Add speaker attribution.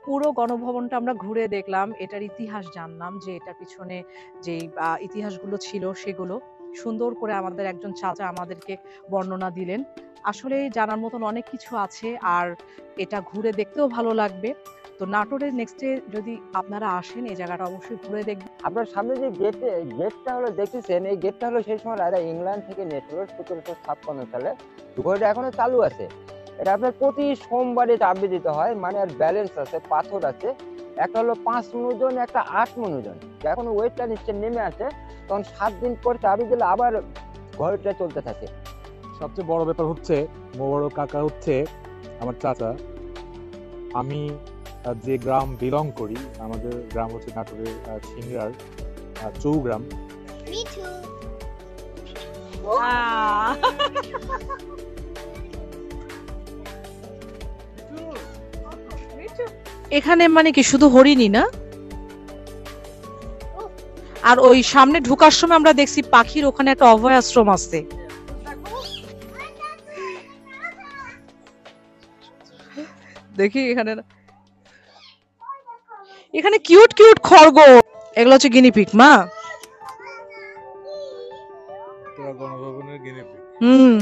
Speaker 1: পুরো গণভবনটা আমরা ঘুরে দেখলাম, এটার ইতিহাস জানলাম যে এটার পিছনে যেই ইতিহাসগুলো ছিল সেগুলো সুন্দর করে আমাদের একজন চাচা আমাদেরকে বর্ণনা দিলেন। আসলে জানার মতন অনেক কিছু আছে, আর এটা ঘুরে দেখতেও ভালো লাগবে। তো নাটোরের নেক্সটে যদি আপনারা আসেন এই জায়গাটা অবশ্যই ঘুরে দেখবেন।
Speaker 2: আপনার সামনে যে গেটটা হলো দেখতেছেন, এই গেটটা হলো সেই সময় রাজা ইংল্যান্ড থেকে নিয়েছিল 1756 সালে। ঘরটা এখনো চালু আছে। এটা আপনার প্রতি সোমবারে চাবি দিতে হয়, মানে আর ব্যালেন্স আছে, পাথর আছে। একটা হলো 5 মনোজন, একটা 8 মনোজন। যখন ওয়েটটা নিচে নেমে আসে তখন 7 দিন পর চাবি দিলে আবার ঘরটা চলতে থাকে।
Speaker 3: সবচেয়ে বড় ব্যাপার হচ্ছে মোবারক কাকা হচ্ছে আমার চাচা। আমি যে গ্রাম বিলং করি, আমাদের গ্রাম হচ্ছে নাটোরের সিংড়ার চৌগ্রাম।
Speaker 1: এখানে মানে কি শুধু হরিণই না, আর ওই সামনে ঢোকার সময় আমরা দেখছি পাখির ওখানে একটা অভয় আশ্রম আছে। দেখি এখানে এখানে কিউট কিউট খরগোশ, এগুলো হচ্ছে গিনিপিগ মা।
Speaker 3: গণভবনের গিনিপিগ।
Speaker 1: হুম।